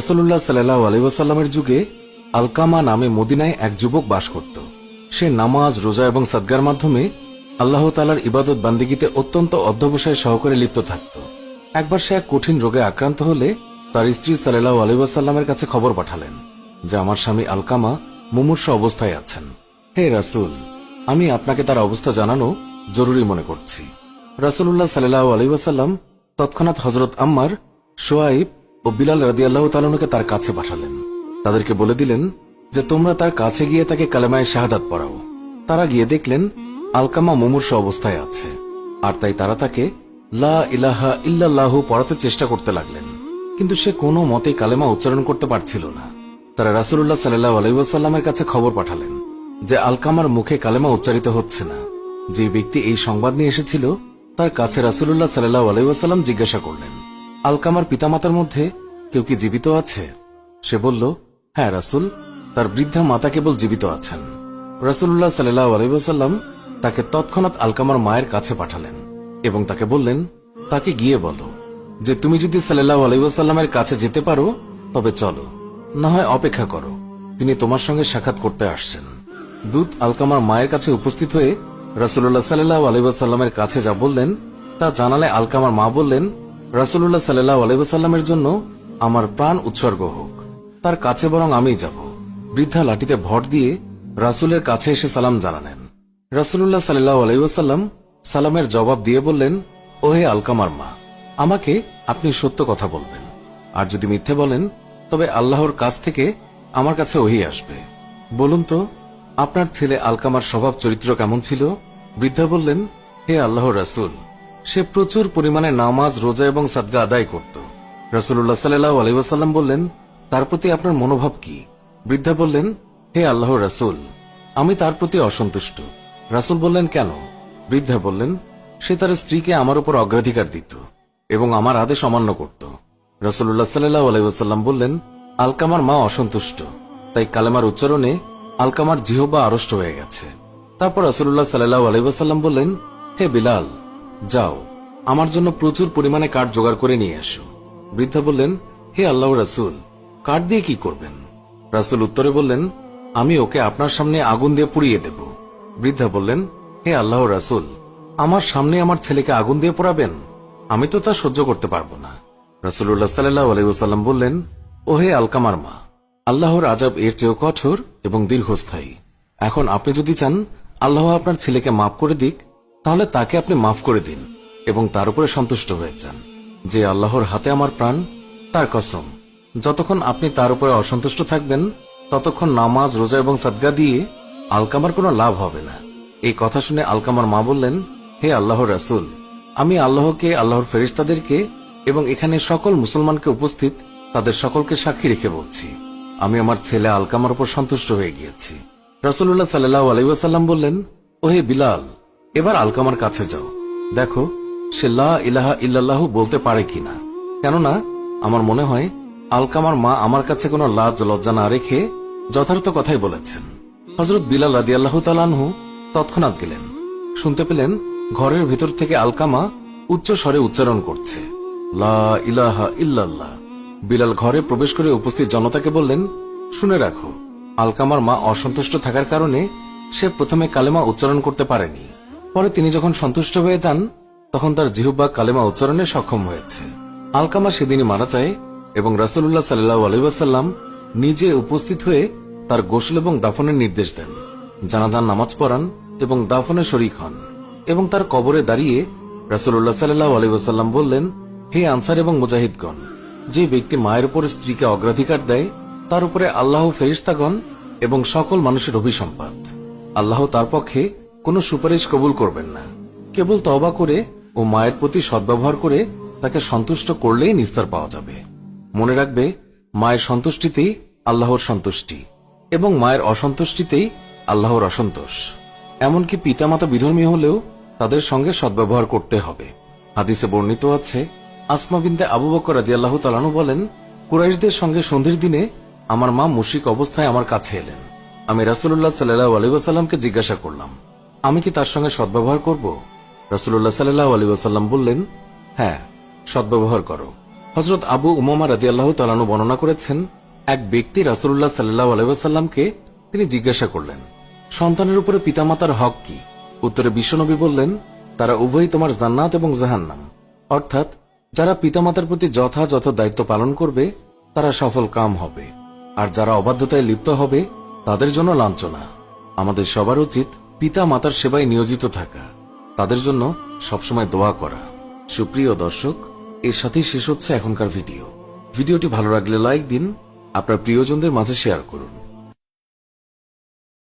রাসূলুল্লাহ সাল্লাল্লাহু আলাইহি ওয়াসাল্লামের যুগে আলকামা নামে মদিনায় এক যুবক বাস করত। সে নামাজ, রোজা এবং সাদগার মাধ্যমে আল্লাহ তাআলার ইবাদত বান্দিগিতে অত্যন্ত অধ্যবসায় সহকারে লিপ্ত থাকত। একবার সে এক কঠিন রোগে আক্রান্ত হলে তার স্ত্রী সাল্লাল্লাহু আলাইহি ওয়াসাল্লামের কাছে খবর পাঠালেন যে আমার স্বামী আলকামা মুমূর্ষ অবস্থায় আছেন। হে রাসূল, আমি আপনাকে তার অবস্থা জানানো জরুরি মনে করছি। রাসূলুল্লাহ সাল্লাল্লাহু আলাইহি ওয়াসাল্লাম তৎক্ষণাৎ হযরত আম্মার, শুআইব ও বিলাল রাদিয়াল্লাহু তাআলাকে তার কাছে পাঠালেন। তাদেরকে বলে দিলেন যে তোমরা তার কাছে গিয়ে তাকে কালেমায়ে শাহাদাত পড়াও। তারা গিয়ে দেখলেন আলকামা মুমূর্ষ অবস্থায় আছে, আর তাই তারা তাকে লা ইলাহা ইল্লাল্লাহু পড়াতে চেষ্টা করতে লাগলেন, কিন্তু সে কোনো মতে কালেমা উচ্চারণ করতে পারছিল না। তারা রাসূলুল্লাহ সাল্লাল্লাহু আলাইহি ওয়াসাল্লামের কাছে খবর পাঠালেন যে আলকামার মুখে কালেমা উচ্চারিত হচ্ছে না। যে ব্যক্তি এই সংবাদ নিয়ে এসেছিল তার কাছে রাসূলুল্লাহ সাল্লাল্লাহু আলাইহি ওয়াসাল্লাম জিজ্ঞাসা করলেন, আলকামার পিতামাতার মধ্যে কেউ কি জীবিত আছে? সে বলল, হ্যাঁ রাসূল, তার বৃদ্ধা মাতা কেবল জীবিত আছেন। রাসূলুল্লাহ সাল্লাল্লাহু আলাইহি ওয়াসাল্লাম তাকে তৎক্ষণাৎ আলকামার মায়ের কাছে পাঠালেন এবং তাকে বললেন, তাকে গিয়ে বলো যে তুমি যদি সাল্লাল্লাহু আলাইহি ওয়াসাল্লামের কাছে যেতে পারো তবে চলো, না হয় অপেক্ষা করো, তিনি তোমার সঙ্গে সাক্ষাৎ করতে আসছেন। দূত আলকামার মায়ের কাছে উপস্থিত হয়ে রাসূলুল্লাহ সাল্লাল্লাহু আলাইহি ওয়াসাল্লামের কাছে যা বললেন তা জানালে আলকামার মা বললেন, রাসূলুল্লাহ সাল্লাল্লাহু আলাইহি ওয়াসাল্লামের জন্য আমার প্রাণ উৎসর্গ হোক, তার কাছে বরং আমিই যাব। বৃদ্ধা লাঠিতে ভর দিয়ে রাসূলের কাছে এসে সালাম জানালেন। রাসূলুল্লাহ সাল্লাল্লাহু আলাইহি ওয়াসাল্লাম সালামের জবাব দিয়ে বললেন, ওহে আলকামার মা, আমাকে আপনি সত্য কথা বলবেন, আর যদি মিথ্যে বলেন তবে আল্লাহর কাছ থেকে আমার কাছে ওহী আসবে। বলুন তো, আপনার ছেলে আলকামার স্বভাব চরিত্র কেমন ছিল? বৃদ্ধা বললেন, হে আল্লাহর রাসূল, সে প্রচুর পরিমাণে নামাজ, রোজা এবং সাদকা আদায় করত। রাসূলুল্লাহ সাল্লাল্লাহু আলাইহি ওয়াসাল্লাম বললেন, তার প্রতি আপনার মনোভাব কি? বৃদ্ধা বললেন, হে আল্লাহর রাসূল, আমি তার প্রতি অসন্তুষ্ট। রাসূল বললেন, কেন? বৃদ্ধা বললেন, সে তার স্ত্রীকে আমার উপর অগ্রাধিকার দিত এবং আমার আদেশ অমান্য করত। রাসূলুল্লাহ সাল্লাল্লাহু আলাইহি ওয়াসাল্লাম বললেন, আলকামার মা অসন্তুষ্ট, তাই কালেমার উচ্চারণে আলকামার জিহ্বা আড়ষ্ট হয়ে গেছে। তারপর রাসূলুল্লাহ সাল্লাল্লাহু আলাইহি ওয়াসাল্লাম বললেন, হে বিলাল, যাও আমার জন্য প্রচুর পরিমাণে কাঠ জোগাড় করে নিয়ে এসো। বৃদ্ধা বললেন, হে আল্লাহর রাসূল, কাঠ দিয়ে কি করবেন? রাসূল উত্তরে বললেন, আমি ওকে আপনার সামনে আগুন দিয়ে পুড়িয়ে দেব। বৃদ্ধা বললেন, হে আল্লাহর রাসূল, আমার সামনে আমার ছেলেকে আগুন দিয়ে পোড়াবেন? আমি তো তা সহ্য করতে পারবো না। রাসূলুল্লাহ সাল্লাল্লাহু আলাইহি ওয়াসাল্লাম বললেন, ও হে আলকামার মা, আল্লাহর আযাব এর চেয়েও কঠোর এবং দীর্ঘস্থায়ী। এখন আপনি যদি চান আল্লাহ আপনার ছেলেকে মাফ করে দিক, তাহলে তাকে আপনি মাফ করে দিন এবং তার উপরে সন্তুষ্ট হয়ে যান। যে আল্লাহর হাতে আমার প্রাণ, তার কসম, যতক্ষণ আপনি তার উপরে অসন্তুষ্ট থাকবেন ততক্ষণ নামাজ, রোজা এবং সাদকা দিয়ে আলকামার কোনো লাভ হবে না। এই কথা শুনে আলকামার মা বললেন, হে আল্লাহর রাসূল, আমি আল্লাহকে, আল্লাহর ফেরেশতাদেরকে এবং এখানে সকল মুসলমানকে উপস্থিত তাদের সকলকে সাক্ষী রেখে বলছি, আমি আমার ছেলে আলকামার উপর সন্তুষ্ট হয়ে গিয়েছি। রাসূলুল্লাহ সাল্লাল্লাহু আলাইহি ওয়াসাল্লাম বললেন, ওহে বিলাল, এবার আলকামার কাছে যাও, দেখো সে লা ইলাহা ইল্লাল্লাহু বলতে পারে কিনা। কেননা আমার মনে হয় আলকামার মা আমার কাছে কোনো লাজ লজ্জা না রেখে যথার্থ কথাই বলেছেন। হযরত বিলাল রাদিয়াল্লাহু তাআলা আনহু তৎক্ষণাৎ গেলেন। শুনতে পেলেন ঘরের ভেতর থেকে আলকামা উচ্চ স্বরে উচ্চারণ করছে, লা ইলাহা ইল্লাল্লাহ। বিলাল ঘরে প্রবেশ করে উপস্থিত জনতাকে বললেন, শুনে রাখো, আলকামার মা অসন্তুষ্ট থাকার কারণে সে প্রথমে কালেমা উচ্চারণ করতে পারেনি। পরে তিনি যখন সন্তুষ্ট হয়ে যান তখন তার জিহ্বা কালেমা উচ্চারণে সক্ষম হয়েছে। আলকামা সেদিনই মারা যায় এবং রাসূলুল্লাহ সাল্লাল্লাহু আলাইহি ওয়াসাল্লাম নিজে উপস্থিত হয়ে তার গোসল এবং দাফনের নির্দেশ দেন, জানাজার নামাজ পড়ান এবং দাফনে শরীক হন এবং তার কবরে দাঁড়িয়ে রাসূলুল্লাহ সাল্লাল্লাহু আলাইহি ওয়াসাল্লাম বললেন, হে আনসার এবং মুজাহিদগণ, যে ব্যক্তি মায়ের উপর স্ত্রীকে অগ্রাধিকার দেয় তার উপরে আল্লাহ, ফেরেশতাগণ এবং সকল মানুষের অভিসম্পাত। আল্লাহ তার পক্ষে কোনো সুপারিশ কবুল করবেন না। কেবল তওবা করে ও মায়ের প্রতি সদ্ব্যবহার করে তাকে সন্তুষ্ট করলেই নিস্তার পাওয়া যাবে। মনে রাখবে, মায়ের সন্তুষ্টিতেই আল্লাহর সন্তুষ্টি এবং মায়ের অসন্তুষ্টিতেই আল্লাহর অসন্তোষ। এমনকি পিতামাতা বিধর্মী হলেও তাদের সঙ্গে সদ্ব্যবহার করতে হবে। হাদিসে বর্ণিত আছে, আসমা বিনতে আবু বকর রাদিয়াল্লাহু তাআলা আনহু বলেন, কুরাইশদের সঙ্গে সন্ধির দিনে আমার মা মুশরিক অবস্থায় আমার কাছে এলেন। আমি রাসূলুল্লাহ সাল্লাল্লাহু আলাইহি ওয়াসাল্লামকে জিজ্ঞাসা করলাম, আমি কি তার সঙ্গে সদ্ব্যবহার করব? রাসূলুল্লাহ সাল্লাল্লাহু আলাইহি ওয়াসাল্লাম বললেন, হ্যাঁ, সদ্ব্যবহার করো। হযরত আবু উমামা রাদিয়াল্লাহু তাআলা আনহু বর্ণনা করেছেন, এক ব্যক্তি রাসূলুল্লাহ সাল্লাল্লাহু আলাইহি ওয়াসাল্লামকে তিনি জিজ্ঞাসা করলেন, সন্তানের উপরে পিতামাতার হক কি? উত্তরে বিশ্বনবী বললেন, তারা উভয়ই তোমার জান্নাত এবং জাহান্নাম। অর্থাৎ যারা পিতামাতার প্রতি যথাযথ দায়িত্ব পালন করবে তারা সফল কাম হবে, আর যারা অবাধ্যতায় লিপ্ত হবে তাদের জন্য লাঞ্ছনা। আমাদের সবার উচিত পিতা মাতার সেবায় নিয়োজিত থাকা, তাদের জন্য সবসময় দোয়া করা। সুপ্রিয় দর্শক, এর সাথেই শেষ হচ্ছে এখনকার ভিডিওটি ভালো লাগলে লাইক দিন, আপনার প্রিয়জনদের মাঝে শেয়ার করুন।